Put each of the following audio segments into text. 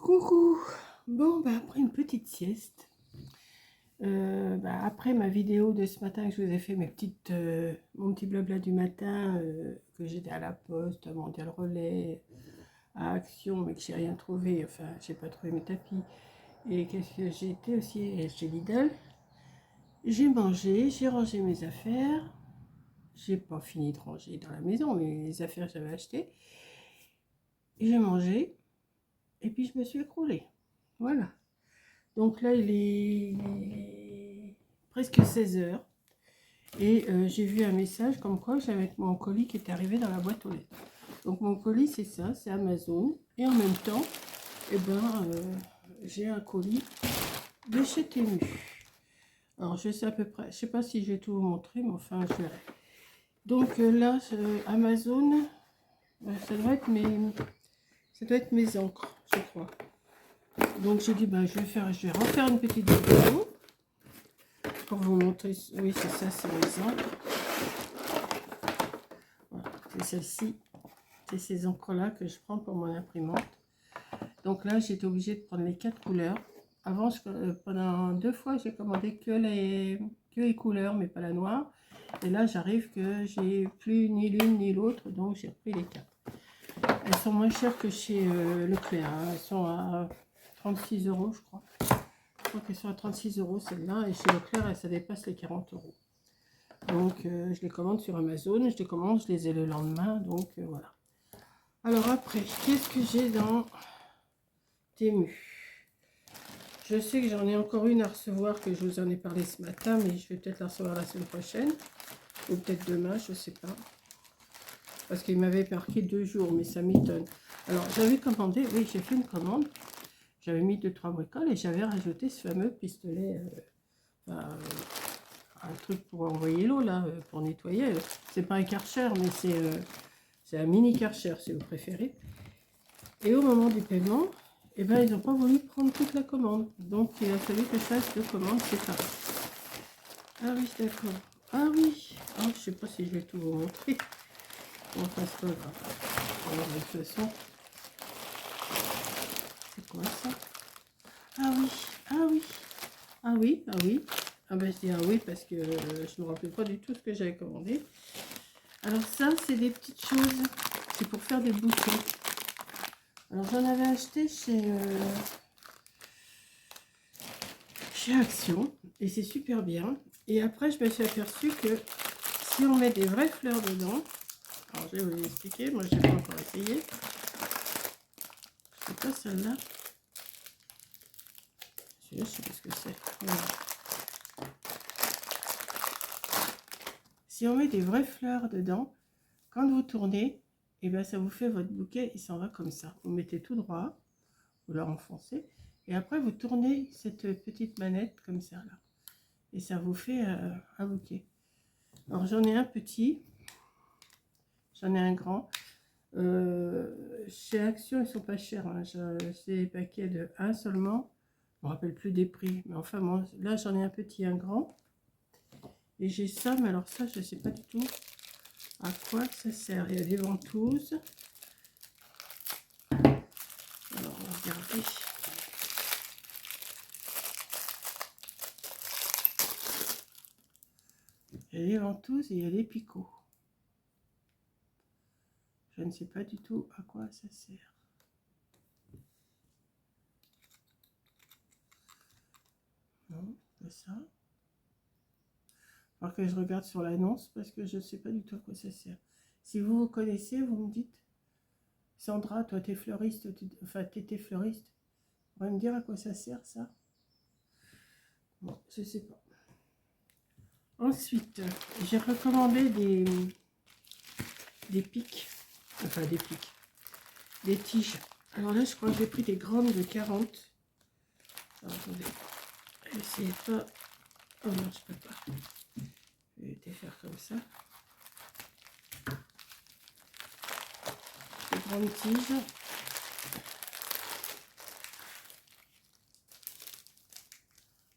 Coucou. Bon, après une petite sieste, après ma vidéo de ce matin que je vous ai fait, mon petit blabla du matin, que j'étais à la poste, à Mondial Relais, à Action, mais que j'ai rien trouvé, enfin, j'ai pas trouvé mes tapis. Et qu'est-ce que j'ai été aussi chez Lidl. J'ai mangé, j'ai rangé mes affaires. J'ai pas fini de ranger dans la maison, mais les affaires que j'avais achetées. Et j'ai mangé, et puis je me suis écroulée. Voilà. Donc là, il est presque 16 heures. Et j'ai vu un message comme quoi j'avais mon colis qui était arrivé dans la boîte aux lettres. Donc mon colis, c'est ça, c'est Amazon. Et en même temps, j'ai un colis de chez Temu. Alors je sais à peu près, je sais pas si je vais tout vous montrer, mais enfin je verrai. Donc là, Amazon, ça doit être mes encres, je crois. Donc j'ai dit, je vais refaire une petite vidéo pour vous montrer. Oui, c'est ça, c'est les encres. Voilà, c'est celle-ci. C'est ces encres-là que je prends pour mon imprimante. Donc là, j'étais obligée de prendre les 4 couleurs. Avant, pendant 2 fois, j'ai commandé que les couleurs, mais pas la noire. Et là, j'arrive que j'ai plus ni l'une ni l'autre, donc j'ai repris les 4. Elles sont moins chères que chez Leclerc. Hein. Elles sont à 36 €, je crois. Je crois qu'elles sont à 36 € celle-là. Et chez Leclerc, ça dépasse les 40 €. Donc, je les commande sur Amazon. Je les commande, je les ai le lendemain. Donc, voilà. Alors après, qu'est-ce que j'ai dans Temu? Je sais que j'en ai encore une à recevoir, que je vous en ai parlé ce matin, mais je vais peut-être la recevoir la semaine prochaine. Ou peut-être demain, je ne sais pas. Parce qu'il m'avait marqué 2 jours, mais ça m'étonne. Alors, j'avais commandé, oui, j'ai fait une commande. J'avais mis 2-3 bricoles et j'avais rajouté ce fameux pistolet, un truc pour envoyer l'eau, là, pour nettoyer. C'est pas un Karcher, mais c'est un mini Karcher, si vous préférez. Et au moment du paiement, ils n'ont pas voulu prendre toute la commande. Donc, il a fallu que je fasse 2 commandes séparées. Ah oui, d'accord. Ah oui. Oh, je ne sais pas si je vais tout vous montrer. Enfin, c'est pas grave. Alors, de toute façon, c'est quoi ça? Ah oui, ah oui, ah oui, ah oui. Ah ben, je dis ah oui parce que je ne me rappelle pas du tout ce que j'avais commandé. Alors ça, c'est des petites choses. C'est pour faire des bouchons. Alors, j'en avais acheté chez Action et c'est super bien. Et après, je me suis aperçue que si on met des vraies fleurs dedans, alors je vais vous expliquer, moi je n'ai pas encore essayé. C'est pas celle-là. Je sais pas ce que c'est. Voilà. Si on met des vraies fleurs dedans, quand vous tournez, et ben ça vous fait votre bouquet, il s'en va comme ça. Vous mettez tout droit, vous leur enfoncez, et après vous tournez cette petite manette comme ça là. Et ça vous fait un bouquet. Alors j'en ai un petit, j'en ai un grand. Chez Action, ils sont pas chers. Hein. C'est des paquets de 1 seulement. Je me rappelle plus des prix. Mais enfin, bon, là j'en ai un petit, un grand. Et j'ai ça, mais alors ça, je sais pas du tout à quoi ça sert. Il y a des ventouses. Alors, on va regarder. Il y a des ventouses et il y a des picots. Je ne sais pas du tout à quoi ça sert. Non, pas ça. Alors que je regarde sur l'annonce parce que je ne sais pas du tout à quoi ça sert. Si vous connaissez, vous me dites. Sandra, toi, t'es fleuriste, enfin, t'étais fleuriste. On va me dire à quoi ça sert, ça. Bon, je sais pas. Ensuite, j'ai recommandé des pics. Enfin, des pics. Des tiges. Alors là, je crois que j'ai pris des grandes de 40. Alors, attendez. Essayez pas. Oh non, je peux pas. Je vais les faire comme ça. Des grandes tiges.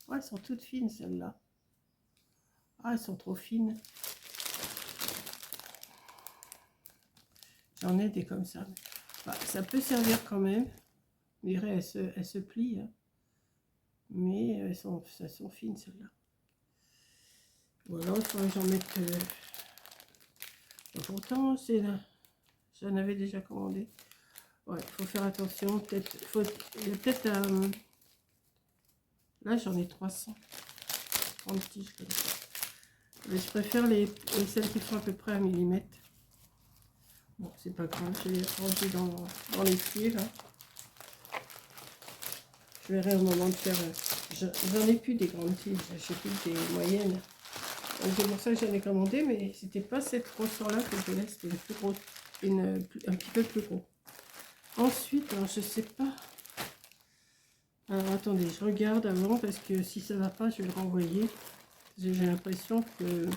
Ouais, elles sont toutes fines, celles-là. Ah, elles sont trop fines. J'en ai des comme ça. Bah, ça peut servir quand même. On dirait elles se plient, hein. Mais elles sont fines celles-là. Voilà, il faudrait que j'en mette... pourtant, c'est là. J'en avais déjà commandé. Ouais, il faut faire attention. Peut-être, il y a peut-être... là, j'en ai 300. 30 tiges comme ça. Mais je préfère celles qui font à peu près 1 mm. Bon, c'est pas grave, je vais les ranger dans les pieds, là. Je verrai au moment de faire... j'en ai plus des grandes tiges, j'ai plus des moyennes. Donc c'est pour ça que j'en ai commandé, mais c'était pas cette grosseur-là que je voulais, c'était une plus grosse, un petit peu plus gros. Ensuite, alors, je sais pas... Alors attendez, je regarde avant, parce que si ça va pas, je vais le renvoyer. J'ai l'impression que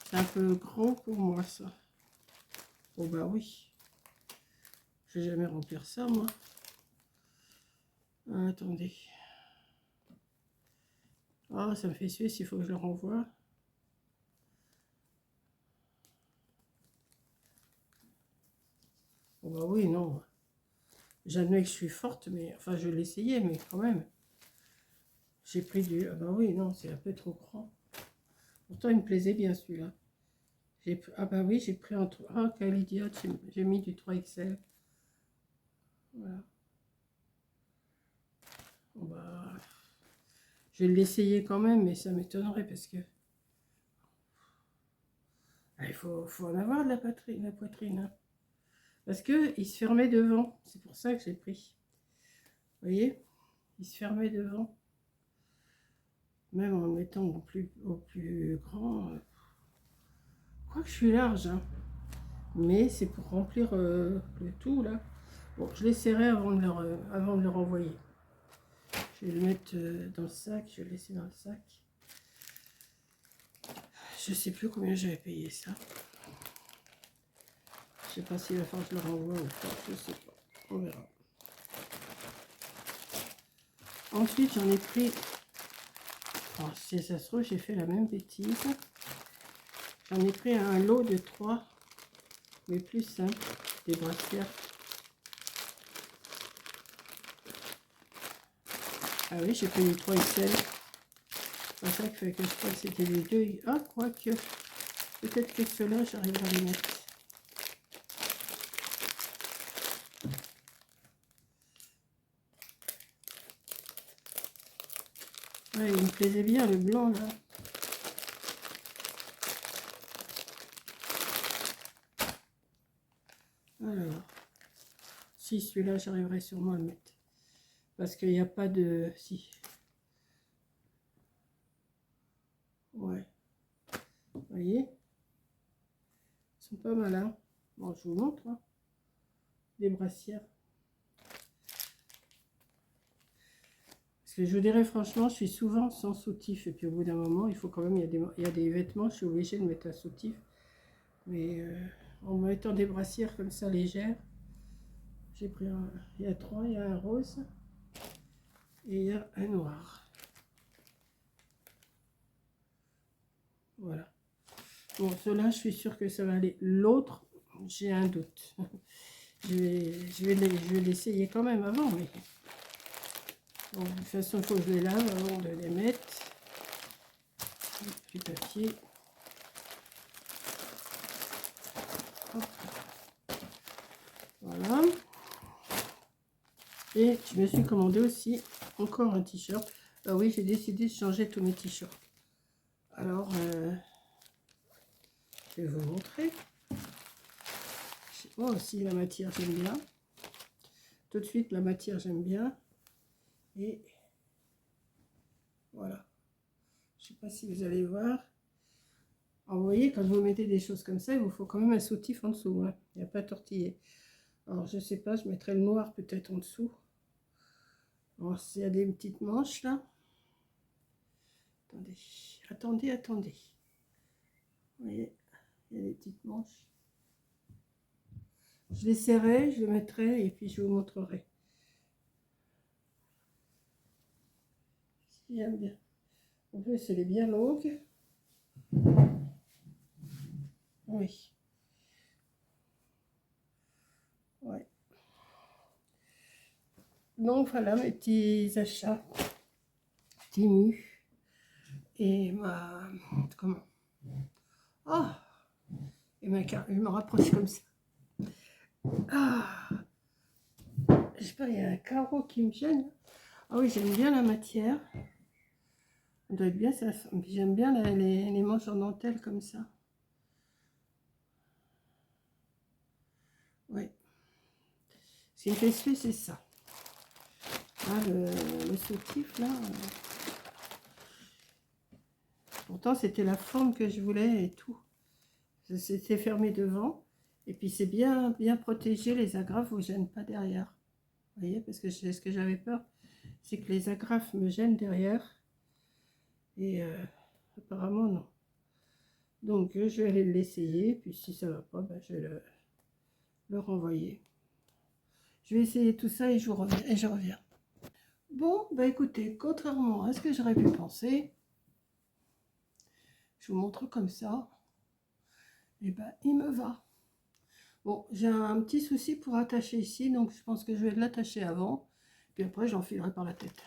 c'est un peu grand pour moi, ça. Oh bah oui. Je vais jamais remplir ça, moi. Ah, attendez. Ah, ça me fait suer s'il faut que je le renvoie. Oh bah oui, non. J'admets que je suis forte, mais... Enfin, je vais l'essayer, mais quand même. J'ai pris du... Ah bah oui, non, c'est un peu trop grand. Pourtant, il me plaisait bien, celui-là. Ah bah oui, j'ai pris un... Ah, quelle idiote, j'ai mis du 3XL. Voilà. Bon bah... Je vais l'essayer quand même, mais ça m'étonnerait parce que... Ah, il faut en avoir de la poitrine. Hein. Parce que il se fermait devant. C'est pour ça que j'ai pris. Vous voyez? Il se fermait devant. Même en le mettant au plus grand. Je crois que je suis large. Hein. Mais c'est pour remplir le tout, là. Bon, je l'essaierai avant de le renvoyer. Je vais le mettre dans le sac. Je vais le laisser dans le sac. Je sais plus combien j'avais payé ça. Je sais pas s'il va falloir que je le renvoie ou pas. Je sais pas. On verra. Ensuite, j'en ai pris... Alors, si ça se trouve, j'ai fait la même bêtise. J'en ai pris un lot de 3, mais plus simple, des brassières. Ah oui, j'ai pris les 3 XL. C'est ça qu'il fallait que je crois que c'était les 2. Ah, quoique. Peut-être que ceux-là, j'arriverai à les mettre. Ouais, il me plaisait bien le blanc là. Alors, si celui-là, j'arriverai sûrement à le mettre. Parce qu'il n'y a pas de... Si. Ouais. Vous voyez? Ils sont pas malins. Bon, je vous montre. Hein. Des brassières. Parce que je vous dirais franchement, je suis souvent sans soutif. Et puis au bout d'un moment, il faut quand même... Il y a des vêtements, je suis obligée de mettre un soutif. Mais en mettant des brassières comme ça légères, j'ai pris un... Il y a 3, il y a un rose. Et il y a un noir. Voilà. Bon, ceux-là, je suis sûre que ça va aller. L'autre, j'ai un doute. Je vais l'essayer quand même avant. Mais... Bon, de toute façon, il faut que je les lave avant de les mettre. Du papier. Hop. Voilà. Et je me suis commandé aussi encore un t-shirt. Ah oui, j'ai décidé de changer tous mes t-shirts. Alors, je vais vous montrer. Moi aussi, la matière, j'aime bien. Tout de suite, la matière, j'aime bien. Et voilà. Je ne sais pas si vous allez voir. Alors, vous voyez, quand vous mettez des choses comme ça, il vous faut quand même un soutif en dessous. Hein. Il n'y a pas tortillé. Alors, je ne sais pas, je mettrai le noir peut-être en dessous. Alors, s'il y a des petites manches là. Attendez. Vous voyez, il y a des petites manches. Je les serrai, je les mettrai et puis je vous montrerai. J'aime bien. En plus, elle est bien longue. Oui. Ouais. Donc voilà mes petits achats, petits mus. Et ma... Comment? Ah, et ma carte, je me rapproche comme ça. Ah, je sais pas, il y a un carreau qui me gêne. Ah oui, j'aime bien la matière. Ça doit être bien ça. J'aime bien les manches en dentelle comme ça. Oui. Ce qui me fait suer, c'est ça. Ah, le soutif là. Pourtant, c'était la forme que je voulais et tout. C'était fermé devant. Et puis, c'est bien protégé. Les agrafes ne vous gênent pas derrière. Vous voyez, parce que ce que j'avais peur, c'est que les agrafes me gênent derrière. Et apparemment, non. Donc, je vais aller l'essayer. Puis, si ça ne va pas, ben, je vais le renvoyer. Je vais essayer tout ça et je reviens. Bon, bah écoutez, contrairement à ce que j'aurais pu penser, je vous montre comme ça, et ben il me va. Bon, j'ai un petit souci pour attacher ici, donc je pense que je vais l'attacher avant, puis après j'enfilerai par la tête.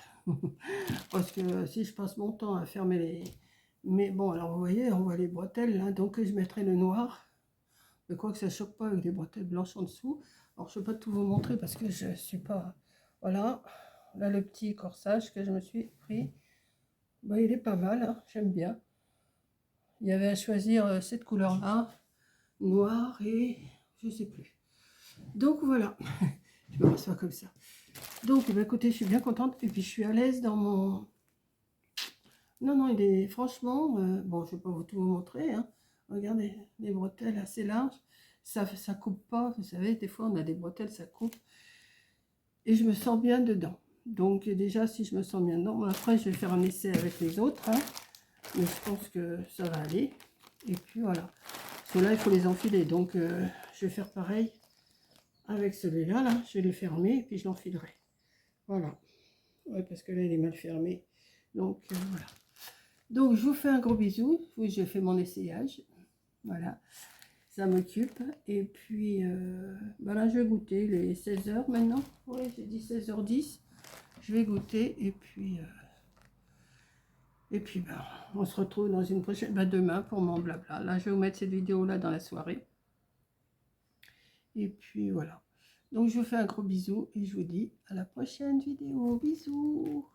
Parce que si je passe mon temps à fermer les... Mais bon, alors vous voyez, on voit les bretelles, là, donc je mettrai le noir. Je crois que ça ne choque pas avec des bretelles blanches en dessous. Alors je ne peux pas tout vous montrer parce que je ne suis pas... Voilà, là le petit corsage que je me suis pris. Bah, il est pas mal, hein, j'aime bien. Il y avait à choisir cette couleur-là, noir et je sais plus. Donc voilà, je me rassois comme ça. Donc bah, écoutez, je suis bien contente et puis je suis à l'aise dans mon... Non, non, il est franchement... bon, je vais pas tout vous montrer. Hein. Regardez, les bretelles assez larges. Ça coupe pas, vous savez, des fois on a des bretelles, ça coupe. Et je me sens bien dedans. Donc déjà, si je me sens bien dedans, après je vais faire un essai avec les autres. Hein. Mais je pense que ça va aller. Et puis voilà. Ceux-là, il faut les enfiler. Donc, je vais faire pareil avec celui-là. Là. Je vais le fermer et puis je l'enfilerai. Voilà. Ouais, parce que là, il est mal fermé. Donc, voilà. Donc, je vous fais un gros bisou. Oui, j'ai fait mon essayage. Voilà. Ça m'occupe. Et puis, ben là, je vais goûter les 16 heures maintenant. Oui, j'ai dit 16h10. Je vais goûter et puis... ben, on se retrouve dans une prochaine... Ben, demain pour mon blabla. Là, je vais vous mettre cette vidéo-là dans la soirée. Et puis voilà. Donc je vous fais un gros bisou et je vous dis à la prochaine vidéo. Bisous.